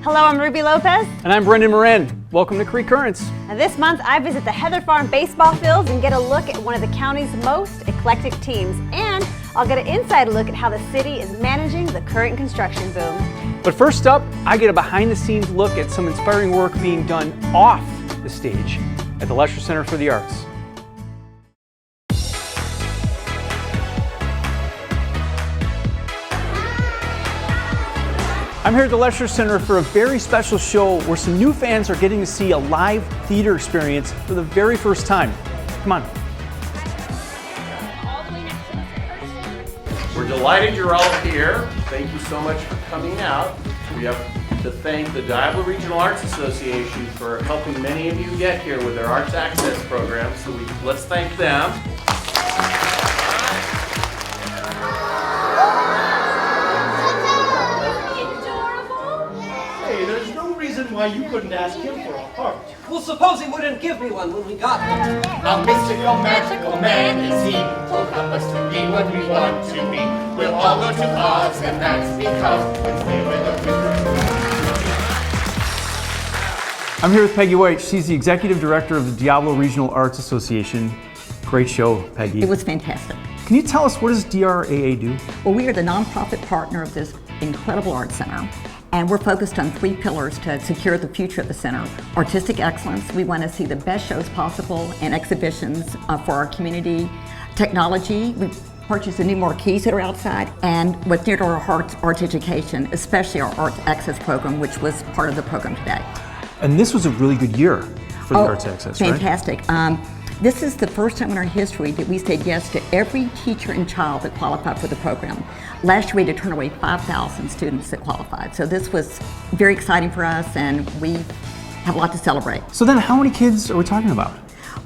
Hello, I'm Ruby Lopez. And I'm Brendan Moran. Welcome to Creakers. And this month I visit the Heather Farm baseball fields and get a look at one of the county's most eclectic teams. And I'll get an inside look at how the city is managing the current construction boom. But first up, I get a behind-the-scenes look at some inspiring work being done off the stage at the Lesher Center for the Arts. I'm here at the Lesher Center for a very special show where some new fans are getting to see a live theater experience for the very first time. Come on. We're delighted you're all here. Thank you so much for coming out. We have to thank the Diablo Regional Arts Association for helping many of you get here with their Arts Access program. So let's thank them. There's no reason why you couldn't ask him for a heart. Well, suppose he wouldn't give me one when we got there. A mystical, magical man is he, will help us to be what we want to be. We'll all go to Oz, and that's because we stay with the I'm here with Peggy White. She's the Executive Director of the Diablo Regional Arts Association. Great show, Peggy. It was fantastic. Can you tell us, what does DRAA do? Well, we are the nonprofit partner of this incredible art center, and we're focused on 3 pillars to secure the future of the center. Artistic excellence, we want to see the best shows possible and exhibitions for our community. Technology, we purchased the new marquees that are outside, and what's near to our hearts, arts education, especially our Arts Access program, which was part of the program today. And this was a really good year for the Arts Access, fantastic. Right? This is the first time in our history that we said yes to every teacher and child that qualified for the program. Last year we had to turn away 5,000 students that qualified. So this was very exciting for us, and we have a lot to celebrate. So then how many kids are we talking about?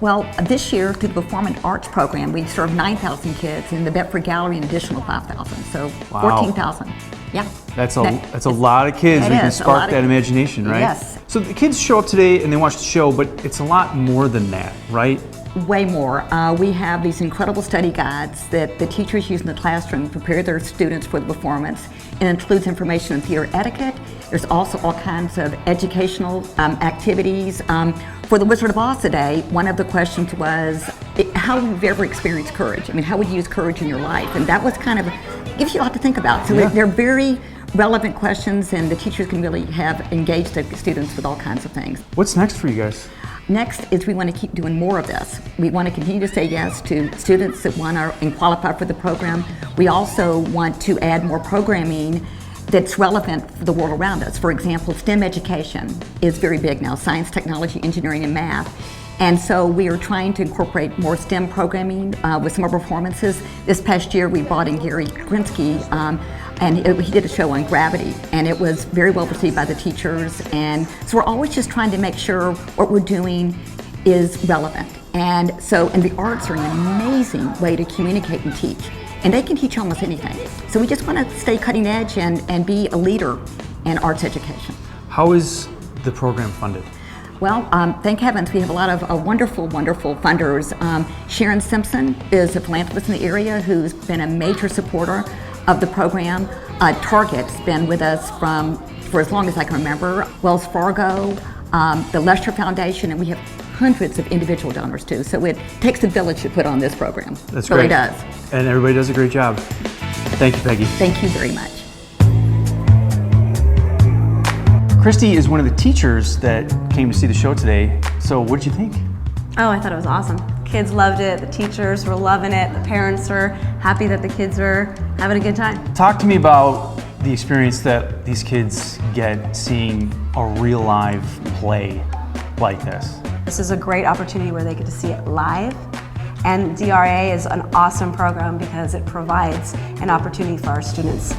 Well, this year through the Performing Arts program, we served 9,000 kids, and the Bedford Gallery an additional 5,000. So wow. 14,000. Yeah. That's a lot of kids. We can spark that imagination, right? Yes. So the kids show up today and they watch the show, but it's a lot more than that, right? Way more. We have these incredible study guides that the teachers use in the classroom to prepare their students for the performance. It includes information on theater etiquette. There's also all kinds of educational activities. For the Wizard of Oz today, one of the questions was, how have you ever experienced courage? I mean, how would you use courage in your life? And that was kind of, gives you a lot to think about. So they're very relevant questions, and the teachers can really have engaged the students with all kinds of things. What's next for you guys? Next is we want to keep doing more of this. We want to continue to say yes to students that want to and qualify for the program. We also want to add more programming that's relevant for the world around us. For example, STEM education is very big now, science, technology, engineering, and math. And so we are trying to incorporate more STEM programming with some of our performances. This past year we brought in Gary Grinsky, and he did a show on gravity, and it was very well received by the teachers. And so we're always just trying to make sure what we're doing is relevant. And the arts are an amazing way to communicate and teach. And they can teach almost anything. So we just want to stay cutting edge and be a leader in arts education. How is the program funded? Well, thank heavens, we have a lot of wonderful, wonderful funders. Sharon Simpson is a philanthropist in the area who's been a major supporter of the program. Target's been with us for as long as I can remember. Wells Fargo, the Lesher Foundation, and we have hundreds of individual donors too. So it takes a village to put on this program. That's great. It really does. And everybody does a great job. Thank you, Peggy. Thank you very much. Christy is one of the teachers that came to see the show today. So what did you think? Oh, I thought it was awesome. Kids loved it, the teachers were loving it, the parents were happy that the kids were having a good time. Talk to me about the experience that these kids get seeing a real live play like this. This is a great opportunity where they get to see it live. And DRAA is an awesome program because it provides an opportunity for our students,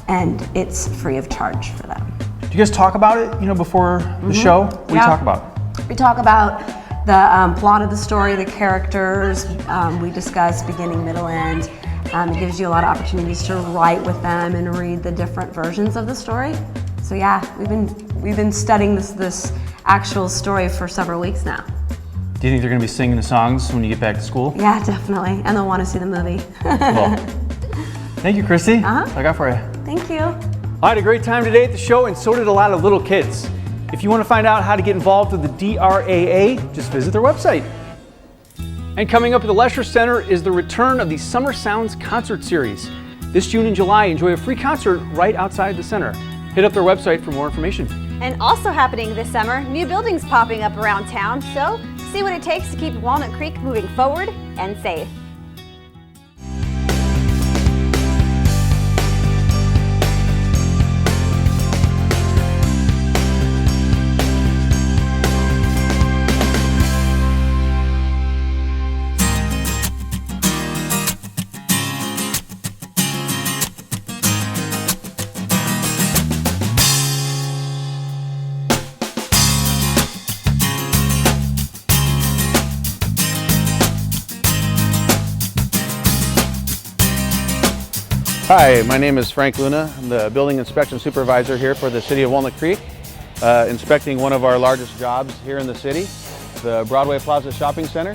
and it's free of charge for them. Do you guys talk about it, before the show? What do you talk about? We talk about the plot of the story, the characters. We discuss beginning, middle, end. It gives you a lot of opportunities to write with them and read the different versions of the story. So yeah, we've been studying this actual story for several weeks now. Do you think they're going to be singing the songs when you get back to school? Yeah, definitely, and they'll want to see the movie. Cool. Thank you, Christy. That's what I got for you. Thank you. I had a great time today at the show, and so did a lot of little kids. If you want to find out how to get involved with the DRAA, just visit their website. And coming up at the Lesher Center is the return of the Summer Sounds concert series. This June and July, enjoy a free concert right outside the center. Hit up their website for more information. And also happening this summer, new buildings popping up around town, so see what it takes to keep Walnut Creek moving forward and safe. Hi, my name is Frank Luna. I'm the building inspection supervisor here for the City of Walnut Creek, inspecting one of our largest jobs here in the city, the Broadway Plaza Shopping Center.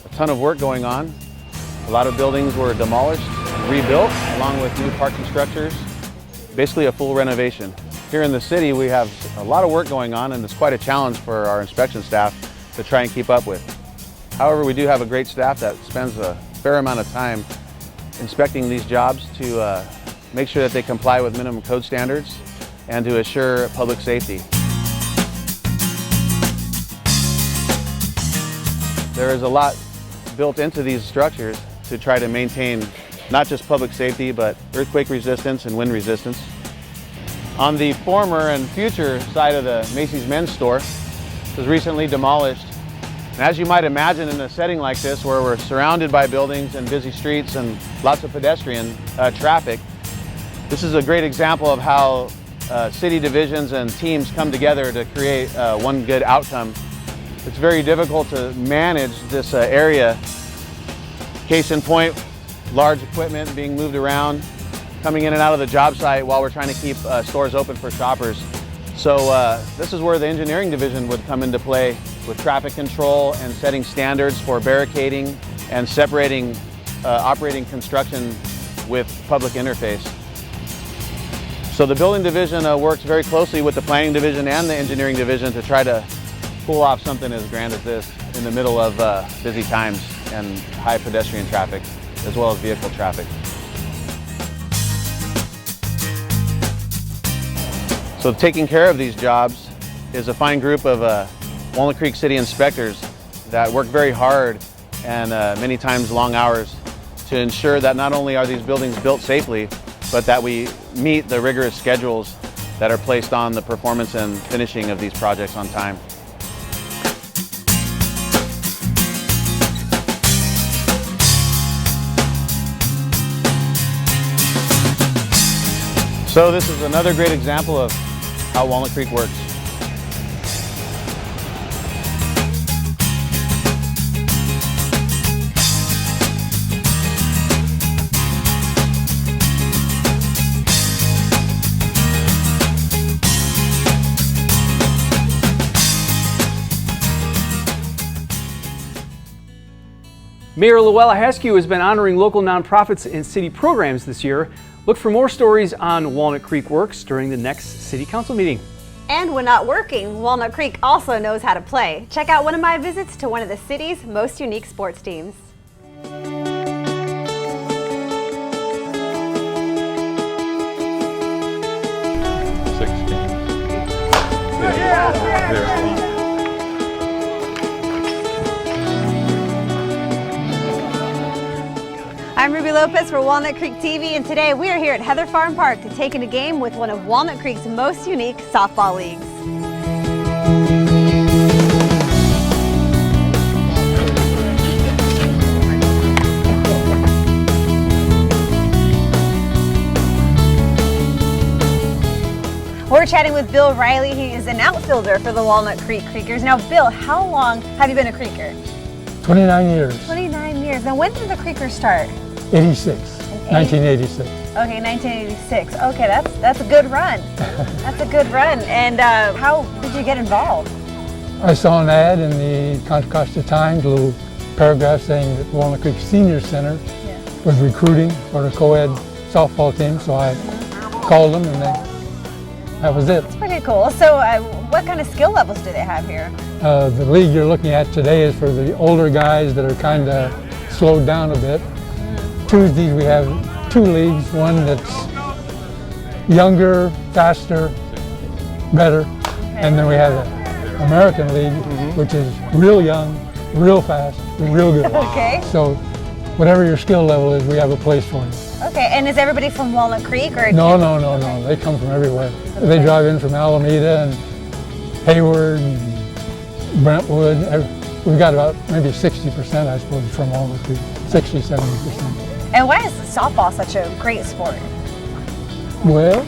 A ton of work going on. A lot of buildings were demolished, rebuilt, along with new parking structures. Basically a full renovation. Here in the city we have a lot of work going on, and it's quite a challenge for our inspection staff to try and keep up with. However, we do have a great staff that spends a fair amount of time inspecting these jobs to make sure that they comply with minimum code standards and to assure public safety. There is a lot built into these structures to try to maintain not just public safety, but earthquake resistance and wind resistance. On the former and future side of the Macy's men's store, it was recently demolished. And as you might imagine, in a setting like this where we're surrounded by buildings and busy streets and lots of pedestrian traffic, this is a great example of how city divisions and teams come together to create one good outcome. It's very difficult to manage this area. Case in point, large equipment being moved around, coming in and out of the job site while we're trying to keep stores open for shoppers. So this is where the engineering division would come into play with traffic control and setting standards for barricading and separating operating construction with public interface. So the building division works very closely with the planning division and the engineering division to try to pull off something as grand as this in the middle of busy times and high pedestrian traffic, as well as vehicle traffic. So taking care of these jobs is a fine group of Walnut Creek City inspectors that work very hard and many times long hours to ensure that not only are these buildings built safely, but that we meet the rigorous schedules that are placed on the performance and finishing of these projects on time. So this is another great example of how Walnut Creek works. Mayor Luella Haskew has been honoring local nonprofits and city programs this year. Look for more stories on Walnut Creek Works during the next City Council meeting. And when not working, Walnut Creek also knows how to play. Check out one of my visits to one of the city's most unique sports teams. I'm Ruby Lopez for Walnut Creek TV, and today we are here at Heather Farm Park to take in a game with one of Walnut Creek's most unique softball leagues. We're chatting with Bill Riley. He is an outfielder for the Walnut Creek Creakers. Now, Bill, how long have you been a Creaker? 29 years. 29 years. Now, when did the Creakers start? 86. 1986. Okay, 1986. Okay, that's a good run. That's a good run. And how did you get involved? I saw an ad in the Contra Costa Times, a little paragraph saying that Walnut Creek Senior Center was recruiting for the co-ed softball team, so I called them, and that was it. It's pretty cool. So what kind of skill levels do they have here? The league you're looking at today is for the older guys that are kind of slowed down a bit. Tuesdays we have 2 leagues, one that's younger, faster, better, and then we have the American League, which is real young, real fast, real good. Okay. So whatever your skill level is, we have a place for you. Okay, and is everybody from Walnut Creek or? No. They come from everywhere. They drive in from Alameda and Hayward and Brentwood. We've got about maybe 60%, I suppose, from Walnut Creek, 60, 70%. And why is softball such a great sport? Well,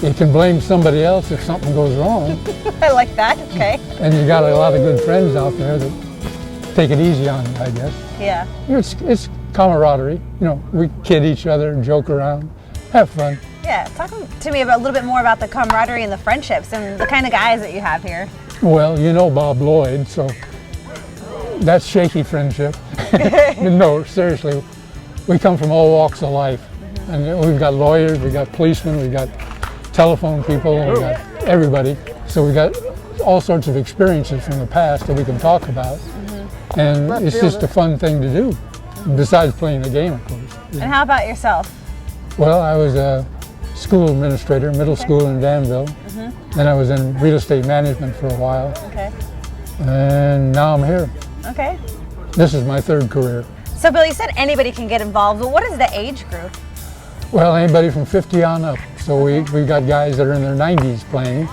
you can blame somebody else if something goes wrong. I like that, okay. And you got a lot of good friends out there that take it easy on you, I guess. Yeah. It's camaraderie. You know, we kid each other and joke around, have fun. Yeah, talk to me about a little bit more about the camaraderie and the friendships and the kind of guys that you have here. Well, you know Bob Lloyd, so that's shaky friendship. No, seriously, we come from all walks of life. And we've got lawyers, we've got policemen, we've got telephone people, we've got everybody. So we've got all sorts of experiences from the past that we can talk about. And it's just a fun thing to do, besides playing the game, of course. And how about yourself? Well, I was a school administrator, middle school in Danville. Then I was in real estate management for a while. Okay. And now I'm here. Okay. This is my 3rd career. So Bill, you said anybody can get involved, but what is the age group? Well, anybody from 50 on up. So we've got guys that are in their 90s playing.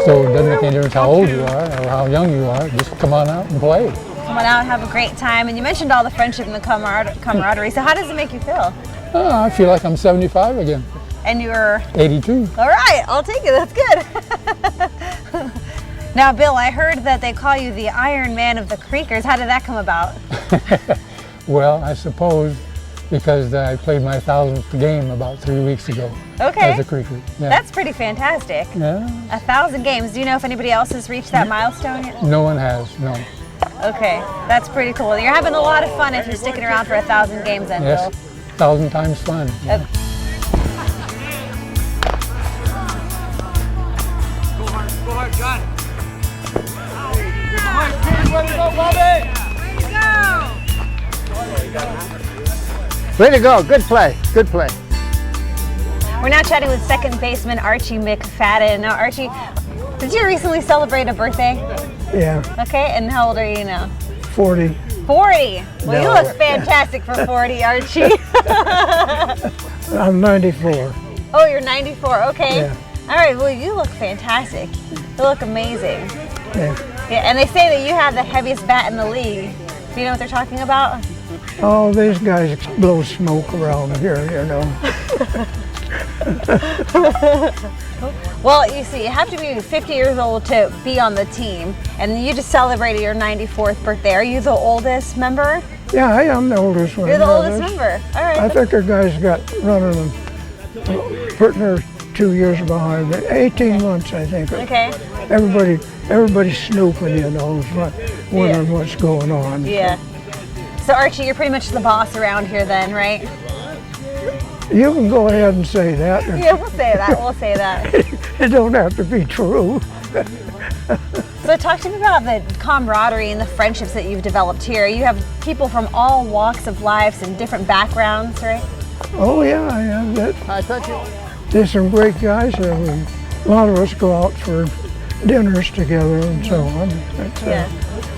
So it doesn't make any difference how old you are or how young you are. Just come on out and play. Come on out and have a great time. And you mentioned all the friendship and the camaraderie. So how does it make you feel? I feel like I'm 75 again. And you're? 82. All right, I'll take it. That's good. Now, Bill, I heard that they call you the Iron Man of the Creakers. How did that come about? Well, I suppose because I played my 1000th game about 3 weeks ago. Okay. As a Creaker. Yeah. That's pretty fantastic. Yeah. 1,000 games. Do you know if anybody else has reached that milestone yet? No one has, no. Okay, that's pretty cool. You're having a lot of fun if you're sticking around for 1,000 games then, Yes, Bill. 1,000 times fun. Yeah. Go hard, John. Way to go. Good play. Good play. We're now chatting with second baseman Archie McFadden. Now, Archie, did you recently celebrate a birthday? Yeah. Okay, and how old are you now? 40. 40. Well, No. you look fantastic for 40, Archie. I'm 94. Oh, you're 94. Okay. Yeah. All right. Well, you look fantastic. You look amazing. Yeah. Yeah. And they say that you have the heaviest bat in the league. Do you know what they're talking about? Oh, these guys blow smoke around here, you know. Well, you see, you have to be 50 years old to be on the team, and you just celebrated your 94th birthday. Are you the oldest member? Yeah, I am the oldest one. You're the Yeah, oldest that's- member. All right. I think our guys got running putting her 2 years behind me. 18 months, I think. Okay. Everybody's snooping, you know, wondering what's going on. Yeah. So Archie, you're pretty much the boss around here then, right? You can go ahead and say that. Yeah, we'll say that. We'll say that. It don't have to be true. So talk to me about the camaraderie and the friendships that you've developed here. You have people from all walks of life and different backgrounds, right? Oh yeah, there's some great guys there. A lot of us go out for dinners together and so on.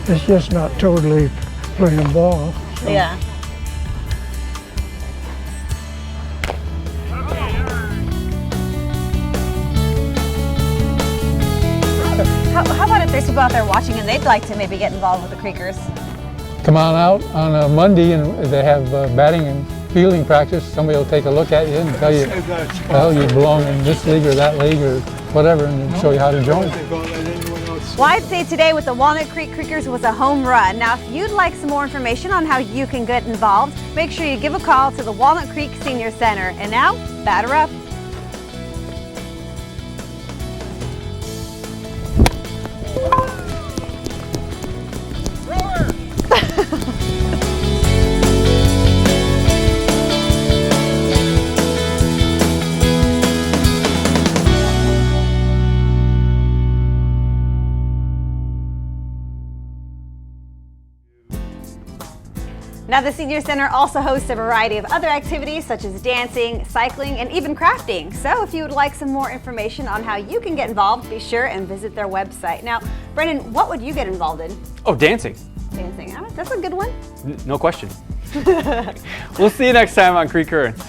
It's just not totally playing ball. So. Yeah. How about if there's people out there watching and they'd like to maybe get involved with the Creakers? Come on out on a Monday and they have batting and fielding practice. Somebody will take a look at you and tell you, well, you belong in this league or that league or whatever, and show you how to join. Well, I'd say today with the Walnut Creek Creakers was a home run. Now, if you'd like some more information on how you can get involved, make sure you give a call to the Walnut Creek Senior Center. And now, batter up. Now, the Senior Center also hosts a variety of other activities such as dancing, cycling, and even crafting. So if you would like some more information on how you can get involved, be sure and visit their website. Now, Brendan, what would you get involved in? Oh, dancing. Dancing, that's a good one. No question. We'll see you next time on Creek Currents.